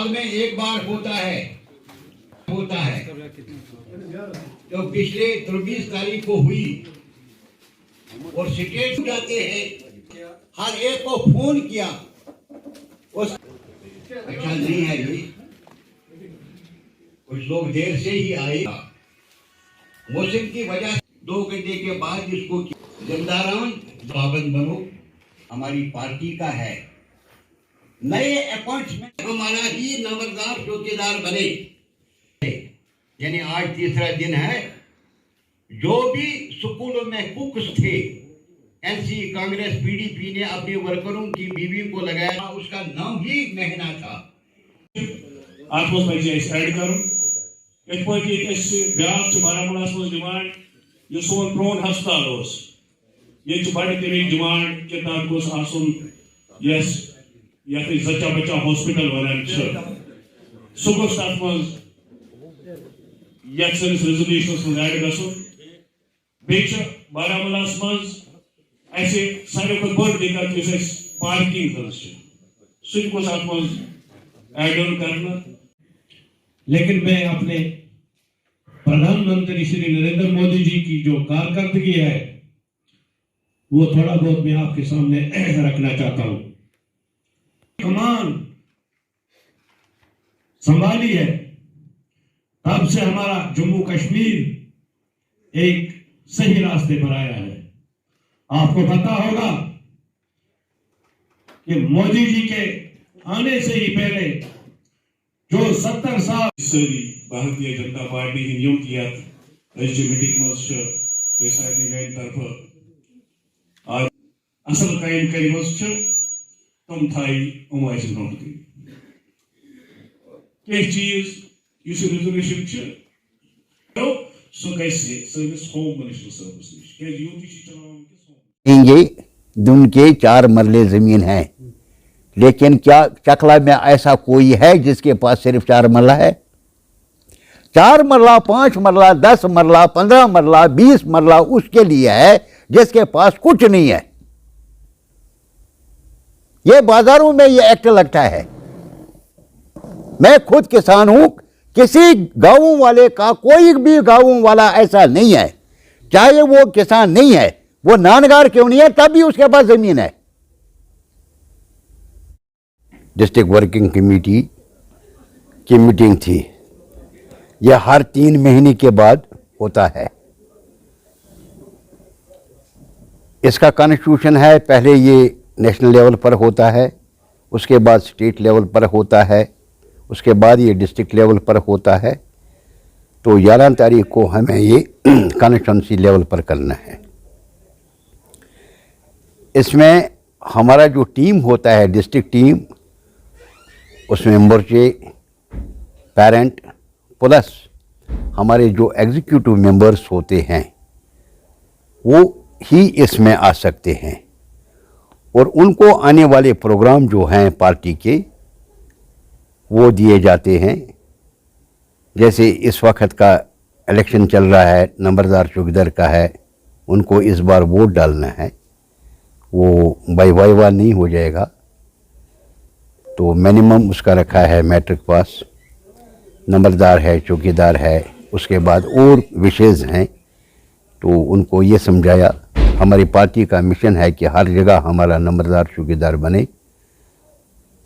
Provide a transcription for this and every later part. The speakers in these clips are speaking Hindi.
साल में एक बार होता है तो पिछले 23 तारीख को हुई और स्टेट जाते हैं, हर एक को फोन किया। अच्छा नहीं है ये, कुछ लोग देर से ही आए, मौसम की वजह से 2 घंटे के बाद इसको जिम्मेदारान पाबंद बनो, हमारी पार्टी का है। नए अपॉइंटमेंट हमारा ही नंबरदार चौकीदार बने, यानी आज तीसरा दिन है। जो भी स्कूलों में कुक्स थे, एनसी कांग्रेस पीडीपी ने अपने वर्करों की बीवी को लगाया, उसका नाम ही महना था। आत्मस में ऐड करूं एक पॉइंट ब्याज बारामूलास मज डिमांड ये सोन प्रोन हस्पताल ये बड़ तमी डिमांड के तहत गोस आसन यस यथ जचा बचा हॉस्पिटल वन सह गोस तथ मज सैनिस रेजोल्यूशन मज ऐड गसन बे बारामूलास मज सारे खुद बड़ दिक्कत पार्किंग सह गोस अत मज ऐड ऑन करना। लेकिन मैं अपने प्रधानमंत्री श्री नरेंद्र मोदी जी की जो कारकर्दगी है वो थोड़ा बहुत मैं आपके सामने रखना चाहता हूं। कमान संभाली है तब से हमारा जम्मू कश्मीर एक सही रास्ते पर आया है। आपको पता होगा कि मोदी जी के आने से ही पहले जो 70 साल भारतीय जनता पार्टी यम किया मीटिंग मज तरफ आज असल कायम कर तम थाई उमाइस ब्रोह कह चीज इस रेजोल्यूशन सह गस होम मिनिस्टर साहब नश दुन के 4 मरले जमीन है, लेकिन क्या चकला में ऐसा कोई है जिसके पास सिर्फ 4 मरला है? 4 मरला, 5 मरला, 10 मरला, 15 मरला, 20 मरला उसके लिए है जिसके पास कुछ नहीं है। ये बाजारों में ये एक्ट लगता है। मैं खुद किसान हूं, किसी गांव वाले का कोई भी गांव वाला ऐसा नहीं है, चाहे वो किसान नहीं है, वो नानगार क्यों नहीं है, तब भी उसके पास जमीन है। डिस्ट्रिक्ट वर्किंग कमेटी की मीटिंग थी, यह हर 3 महीने के बाद होता है। इसका कॉन्स्टिट्यूशन है, पहले ये नेशनल लेवल पर होता है, उसके बाद स्टेट लेवल पर होता है, उसके बाद ये डिस्ट्रिक्ट लेवल पर होता है। तो 11 तारीख को हमें ये कॉन्स्टिट्यूंसी लेवल पर करना है। इसमें हमारा जो टीम होता है, डिस्ट्रिक्ट टीम, उसमें मोर्चे, पेरेंट प्लस हमारे जो एग्जीक्यूटिव मेंबर्स होते हैं वो ही इसमें आ सकते हैं। और उनको आने वाले प्रोग्राम जो हैं पार्टी के वो दिए जाते हैं। जैसे इस वक्त का इलेक्शन चल रहा है, नंबरदार चौकीदार का है, उनको इस बार वोट डालना है, वो बाई वाइवा नहीं हो जाएगा। तो मिनिमम उसका रखा है मैट्रिक पास, नंबरदार है, चौकीदार है, उसके बाद और विशेष हैं। तो उनको ये समझाया, हमारी पार्टी का मिशन है कि हर जगह हमारा नंबरदार चौकीदार बने।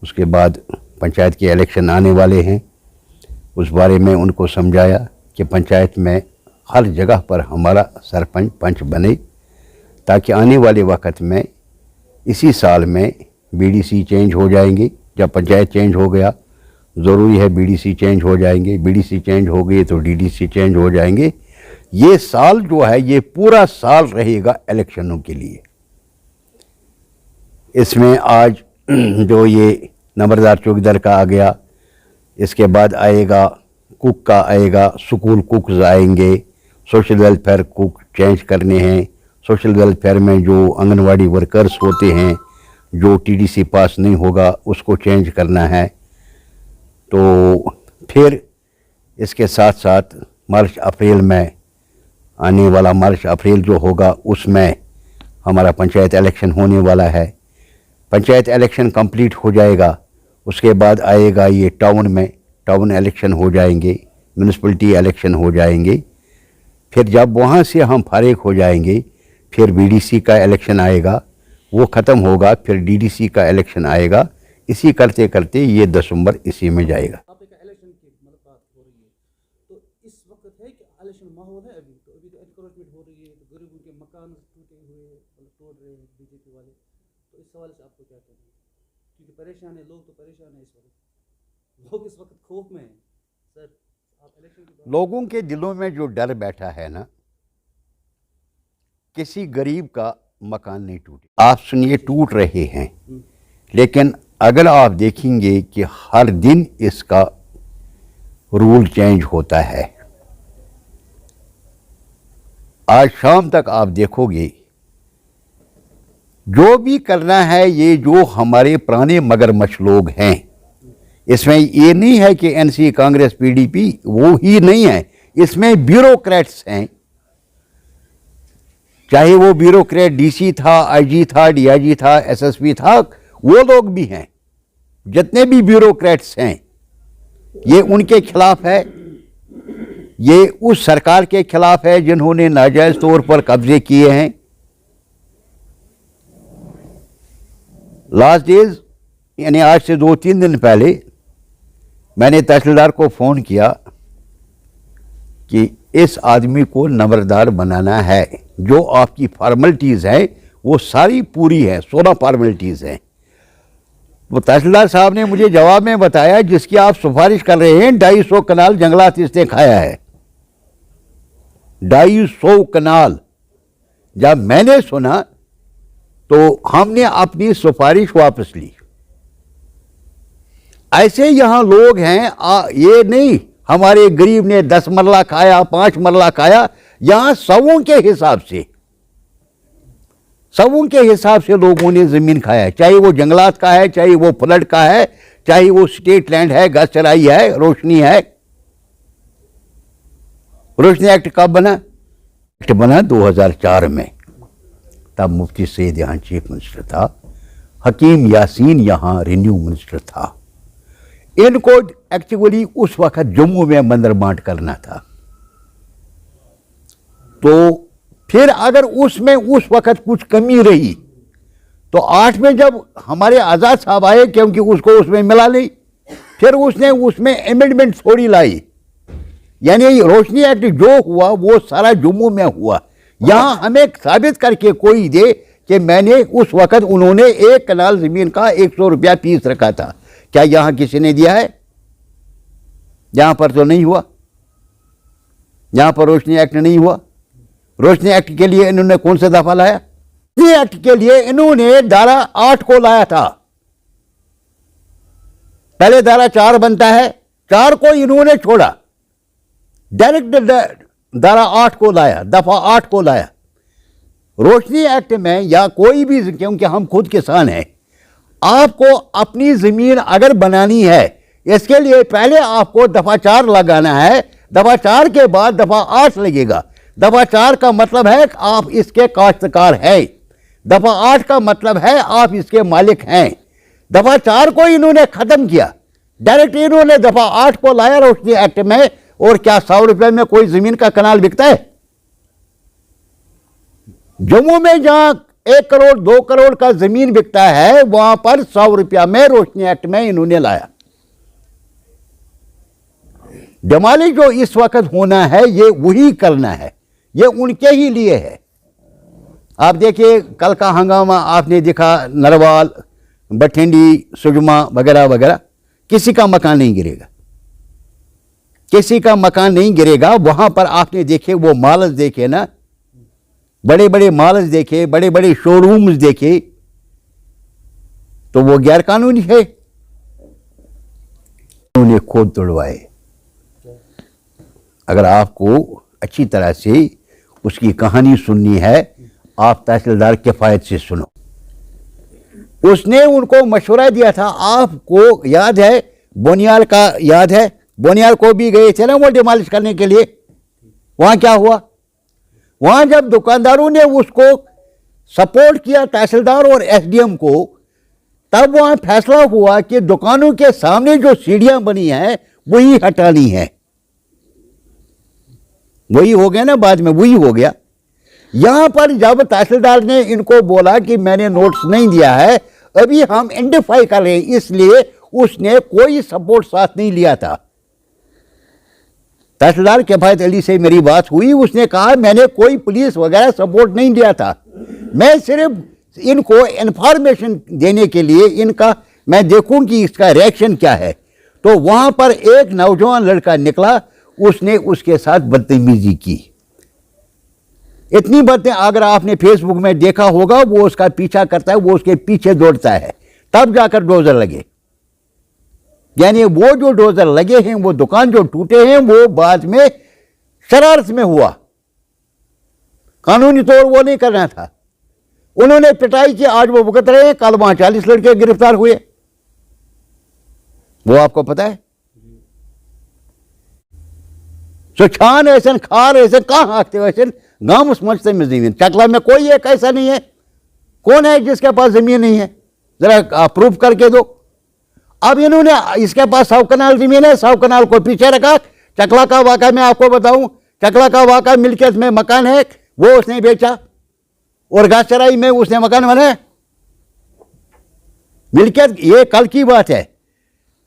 उसके बाद पंचायत के इलेक्शन आने वाले हैं, उस बारे में उनको समझाया कि पंचायत में हर जगह पर हमारा सरपंच पंच बने, ताकि आने वाले वक्त में इसी साल में बीडीसी चेंज हो जाएंगे। जब पंचायत चेंज हो गया, ज़रूरी है बीडीसी चेंज हो जाएंगे, बीडीसी चेंज हो गई तो डीडीसी चेंज हो जाएंगे। ये साल जो है ये पूरा साल रहेगा इलेक्शनों के लिए। इसमें आज जो ये नंबरदार चौकीदार का आ गया, इसके बाद आएगा कुक का आएगा, स्कूल कुक्स आएंगे, सोशल वेलफेयर कुक चेंज करने हैं। सोशल वेलफेयर में जो आंगनवाड़ी वर्कर्स होते हैं, जो टीडीसी पास नहीं होगा उसको चेंज करना है। तो फिर इसके साथ साथ मार्च अप्रैल में आने वाला मार्च अप्रैल जो होगा उसमें हमारा पंचायत इलेक्शन होने वाला है। पंचायत इलेक्शन कंप्लीट हो जाएगा, उसके बाद आएगा ये टाउन में, टाउन इलेक्शन हो जाएंगे, म्यूनिसिपलिटी इलेक्शन हो जाएंगे। फिर जब वहाँ से हम फारिग हो जाएंगे फिर बीडीसी का इलेक्शन आएगा, वो ख़त्म होगा, फिर डीडीसी का इलेक्शन आएगा। इसी करते करते ये दिसंबर इसी में जाएगा। आप एक इलेक्शन की मतलब बात हो रही है, तो इस वक्त है कि इलेक्शन माहौल है अभी तो एनकरेजमेंट हो रही है, तो गरीबों के मकान टूटे हुए मतलब तोड़ रहे हैं बीजेपी वाले, तो इस सवाल से आपको क्या कहना है? क्योंकि परेशान है लोग, तो परेशान है इस वक्त, लोग इस वक्त खौफ में हैं। सर आप इलेक्शन की बात, लोगों के दिलों में जो डर बैठा है ना, किसी गरीब का मकान नहीं टूटे। आप सुनिए, टूट रहे हैं, लेकिन अगर आप देखेंगे कि हर दिन इसका रूल चेंज होता है। आज शाम तक आप देखोगे जो भी करना है, ये जो हमारे पुराने मगरमच्छ लोग हैं, इसमें ये नहीं है कि एनसी, कांग्रेस, पीडीपी वो ही नहीं है, इसमें ब्यूरोक्रेट्स हैं। चाहे वो ब्यूरोक्रेट डीसी था, आईजी था, डीआईजी था, एसएसपी था, वो लोग भी हैं। जितने भी ब्यूरोक्रेट्स हैं ये उनके खिलाफ है, ये उस सरकार के खिलाफ है जिन्होंने नाजायज तौर पर कब्जे किए हैं। लास्ट डेज यानी आज से 2-3 दिन पहले मैंने तहसीलदार को फ़ोन किया कि इस आदमी को नंबरदार बनाना है, जो आपकी फॉर्मेलिटीज़ हैं वो सारी पूरी है, 16 फॉर्मेलिटीज़ हैं। वो तहसीलदार साहब ने मुझे जवाब में बताया जिसकी आप सिफारिश कर रहे हैं 250 कनाल जंगलात इसने खाया है। 250 कनाल। जब मैंने सुना तो हमने अपनी सिफारिश वापस ली। ऐसे यहाँ लोग हैं, ये नहीं हमारे गरीब ने 10 मरला खाया, 5 मरला खाया, यहाँ सवों के हिसाब से, सवों के हिसाब से लोगों ने ज़मीन खाया है। चाहे वो जंगलात का है, चाहे वो फ्लड का है, चाहे वो स्टेट लैंड है, घास चराई है, रोशनी है। रोशनी एक्ट कब बना? एक्ट बना 2004 में। तब मुफ्ती सईद यहाँ चीफ मिनिस्टर था, हकीम यासीन यहाँ रेन्यू मिनिस्टर था। इनको एक्चुअली उस वक्त जम्मू में मंदिर बांट करना था। तो फिर अगर उसमें उस वक्त कुछ कमी रही तो 8 में जब हमारे आज़ाद साहब आए, क्योंकि उसको उसमें मिला नहीं, फिर उसने उसमें अमेंडमेंट थोड़ी लाई। यानी रोशनी एक्ट जो हुआ वो सारा जम्मू में हुआ। यहाँ हमें साबित करके कोई दे कि मैंने उस वक्त उन्होंने 1 कनाल ज़मीन का 100 रुपया फीस रखा था, क्या यहाँ किसी ने दिया है? यहाँ पर तो नहीं हुआ, यहाँ पर रोशनी एक्ट नहीं हुआ। रोशनी एक्ट के लिए इन्होंने कौन सा दफा लाया? रोशनी एक्ट के लिए इन्होंने धारा 8 को लाया था। पहले धारा 4 बनता है, 4 को इन्होंने छोड़ा, डायरेक्ट धारा 8 को लाया, दफा 8 को लाया। रोशनी एक्ट में या कोई भी, क्योंकि हम खुद किसान हैं, आपको अपनी ज़मीन अगर बनानी है इसके लिए पहले आपको दफा 4 लगाना है, दफा 4 के बाद दफा 8 लगेगा। दफा 4 का मतलब है कि आप इसके काश्तकार हैं, दफा 8 का मतलब है आप इसके मालिक हैं। दफा 4 को इन्होंने ख़त्म किया, डायरेक्ट इन्होंने दफा 8 को लाया रोशनी एक्ट में। और क्या 100 रुपये में कोई ज़मीन का कनाल बिकता है? जम्मू में जहां 1 करोड़ 2 करोड़ का ज़मीन बिकता है, वहां पर 100 रुपया में रोशनी एक्ट में इन्होंने लाया। डिमोलिश जो इस वक्त होना है ये वही करना है, ये उनके ही लिए है। आप देखिए कल का हंगामा आपने देखा, नरवाल, बठिंडी, सुजमा वगैरह वगैरह, किसी का मकान नहीं गिरेगा, किसी का मकान नहीं गिरेगा। वहां पर आपने देखे वो मॉल्स देखे ना, बड़े बड़े मॉल्स देखे, बड़े बड़े शोरूम्स देखे, तो वो गैर कानूनी है, उन्हें खुद तोड़वाए। अगर आपको अच्छी तरह से उसकी कहानी सुननी है, आप तहसीलदार किफ़ायत से सुनो। उसने उनको मशवरा दिया था, आपको याद है बोनियाल का, याद है बोनियाल को भी गए थे ना वो डिमोलिश करने के लिए। वहाँ क्या हुआ? वहाँ जब दुकानदारों ने उसको सपोर्ट किया तहसीलदार और एसडीएम को, तब वहां फैसला हुआ कि दुकानों के सामने जो सीढ़ियां बनी हैं वही हटानी है। वही हो गया ना, बाद में वही हो गया। यहां पर जब तहसीलदार ने इनको बोला कि मैंने नोट्स नहीं दिया है, अभी हम आइडेंटिफाई कर रहे हैं, इसलिए उसने कोई सपोर्ट साथ नहीं लिया था। तहसीलदार किफायत अली से मेरी बात हुई, उसने कहा मैंने कोई पुलिस वगैरह सपोर्ट नहीं दिया था, मैं सिर्फ इनको इन्फॉर्मेशन देने के लिए इनका मैं देखूं कि इसका रिएक्शन क्या है। तो वहां पर एक नौजवान लड़का निकला, उसने उसके साथ बदतमीजी की। इतनी बातें अगर आपने फेसबुक में देखा होगा, वो उसका पीछा करता है, वो उसके पीछे दौड़ता है, तब जाकर डोजर लगे। यानी वो जो डोजर लगे हैं, वो दुकान जो टूटे हैं, वो बाद में शरारत में हुआ, कानूनी तौर वो नहीं करना था। उन्होंने पिटाई की, आज वो भुगत रहे हैं। कल वहां 40 लड़के गिरफ्तार हुए, वो आपको पता है। सुछान ऐसा खार ऐसे कहां हाँकते हो, ऐसे गांव समझते में जमीन चकला में कोई एक ऐसा नहीं है। कौन है जिसके पास जमीन नहीं है, जरा प्रूफ करके दो। अब इन्होंने इसके पास 100 कनाल जमीन है, 100 कनाल को पीछे रखा। चकला का वाक़ा मैं आपको बताऊं, चकला का वाक़ा मिल्कियत में मकान है, वो उसने बेचा, और घासचराई में उसने मकान बनाया। मिल्कियत ये कल की बात है,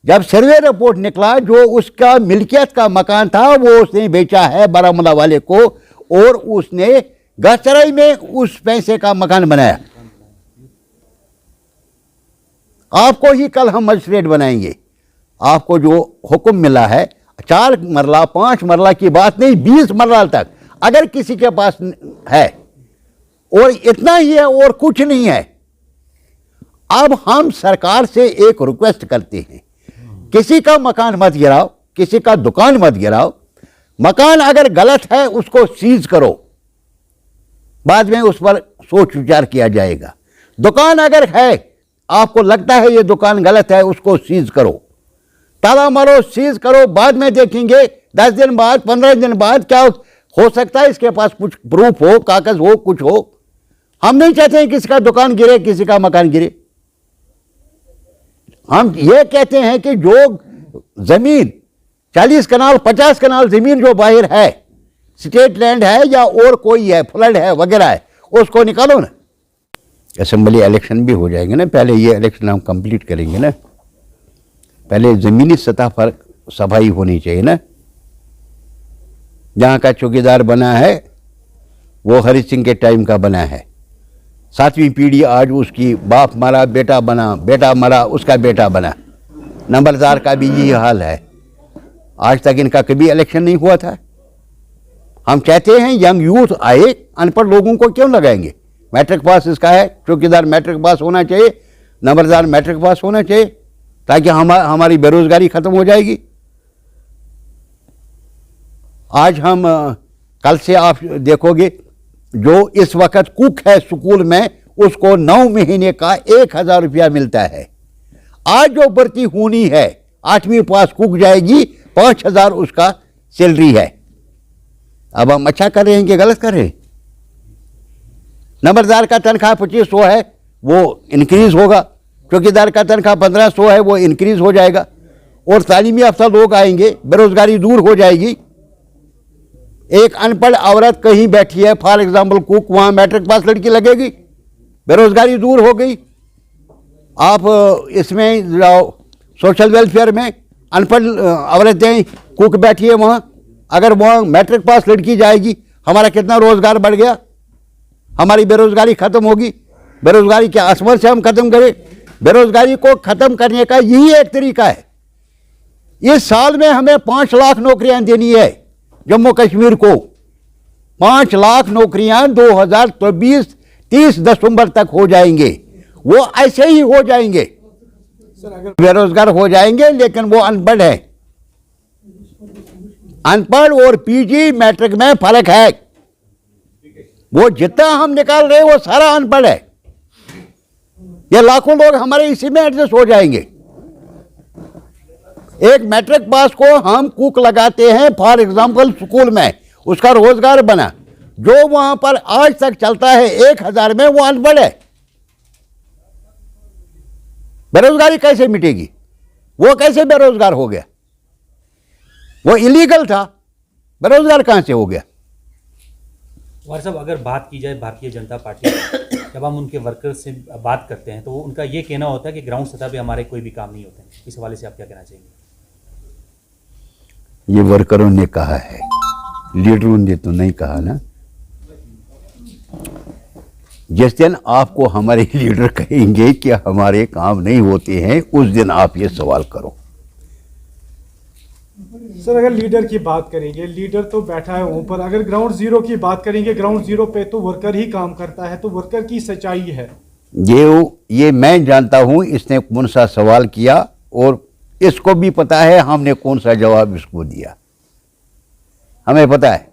जब सर्वे रिपोर्ट निकला, जो उसका मिल्कियत का मकान था वो उसने बेचा है बारामूला वाले को, और उसने घासचराई में उस पैसे का मकान बनाया। आपको ही कल हम मजिस्ट्रेट बनाएंगे। आपको जो हुक्म मिला है 4 मरला 5 मरला की बात नहीं, 20 मरला तक अगर किसी के पास है, और इतना ही है और कुछ नहीं है। अब हम सरकार से एक रिक्वेस्ट करते हैं, किसी का मकान मत गिराओ, किसी का दुकान मत गिराओ। मकान अगर गलत है उसको सीज करो, बाद में उस पर सोच विचार किया जाएगा। दुकान अगर है, आपको लगता है ये दुकान गलत है, उसको सीज करो, ताला मारो, सीज करो, बाद में देखेंगे 10 दिन बाद 15 दिन बाद क्या हो सकता है, इसके पास कुछ प्रूफ हो, कागज हो, कुछ हो। हम नहीं चाहते हैं किसी का दुकान गिरे, किसी का मकान गिरे। हम ये कहते हैं कि जो जमीन 40 कनाल 50 कनाल जमीन जो बाहर है, स्टेट लैंड है या और कोई है, फ्लड है वगैरह है, उसको निकालो ना। असेंबली इलेक्शन भी हो जाएंगे ना, पहले ये इलेक्शन हम कंप्लीट करेंगे ना, पहले ज़मीनी सतह पर सफाई होनी चाहिए ना। जहाँ का चौकीदार बना है वो हरि सिंह के टाइम का बना है, 7वीं पीढ़ी आज उसकी, बाप मरा बेटा बना, बेटा मरा उसका बेटा बना। नंबरदार का भी यही हाल है, आज तक इनका कभी इलेक्शन नहीं हुआ था। हम चाहते हैं यंग यूथ आए, अनपढ़ लोगों को क्यों लगाएंगे। मैट्रिक पास इसका है, चौकीदार मैट्रिक पास होना चाहिए, नंबरदार मैट्रिक पास होना चाहिए, ताकि हमारी बेरोजगारी खत्म हो जाएगी। आज हम कल से आप देखोगे, जो इस वक्त कुक है स्कूल में, उसको 9 महीने का 1000 रुपया मिलता है। आज जो भर्ती होनी है 8वीं पास कुक जाएगी, 5000 उसका सैलरी है। अब हम अच्छा कर रहे हैं कि गलत कर रहे हैं। नंबरदार का तनख्वाह 2500 है, वो इंक्रीज होगा। चौकीदार का तनख्वाह 1500 है, वो इंक्रीज हो जाएगा। और तालीमी याफ्ता लोग आएंगे, बेरोजगारी दूर हो जाएगी। एक अनपढ़ औरत कहीं बैठी है, फॉर एग्जाम्पल कुक, वहाँ मैट्रिक पास लड़की लगेगी, बेरोजगारी दूर हो गई। आप इसमें जाओ सोशल वेलफेयर में, अनपढ़ औरतें कुक बैठी है वहाँ, अगर वहाँ मैट्रिक पास लड़की जाएगी, हमारा कितना रोजगार बढ़ गया, हमारी बेरोजगारी खत्म होगी। बेरोजगारी के आसमान से हम खत्म करें। बेरोजगारी को खत्म करने का यही एक तरीका है। इस साल में हमें 5 लाख नौकरियां देनी है जम्मू कश्मीर को। 5 लाख नौकरियां 2030 दिसंबर तक हो जाएंगे। वो ऐसे ही हो जाएंगे, बेरोजगार हो जाएंगे, लेकिन वो अनपढ़ है। अनपढ़ और पीजी मैट्रिक में फर्क है। वो जितना हम निकाल रहे हैं वो सारा अनपढ़ है। ये लाखों लोग हमारे इसी में एडजस्ट हो जाएंगे। एक मैट्रिक पास को हम कुक लगाते हैं फॉर एग्जाम्पल स्कूल में, उसका रोजगार बना, जो वहां पर आज तक चलता है 1000 में, वो अनपढ़ है। बेरोजगारी कैसे मिटेगी? वो कैसे बेरोजगार हो गया? वो इलीगल था, बेरोजगार कहाँ से हो गया? वार साहब, अगर बात की जाए भारतीय जनता पार्टी की, जब हम उनके वर्कर्स से बात करते हैं तो वो उनका ये कहना होता है कि ग्राउंड सतह पे हमारे कोई भी काम नहीं होते हैं। इस हवाले से आप क्या कहना चाहेंगे? ये वर्करों ने कहा है, लीडरों ने तो नहीं कहा ना। जिस दिन आपको हमारे लीडर कहेंगे कि हमारे काम नहीं होते हैं, उस दिन आप ये सवाल करो। सर, अगर लीडर की बात करेंगे, लीडर तो बैठा है ऊपर, अगर ग्राउंड जीरो की बात करेंगे, ग्राउंड जीरो पे तो वर्कर ही काम करता है, तो वर्कर की सच्चाई है। ये मैं जानता हूं इसने कौन सा सवाल किया, और इसको भी पता है हमने कौन सा जवाब इसको दिया, हमें पता है।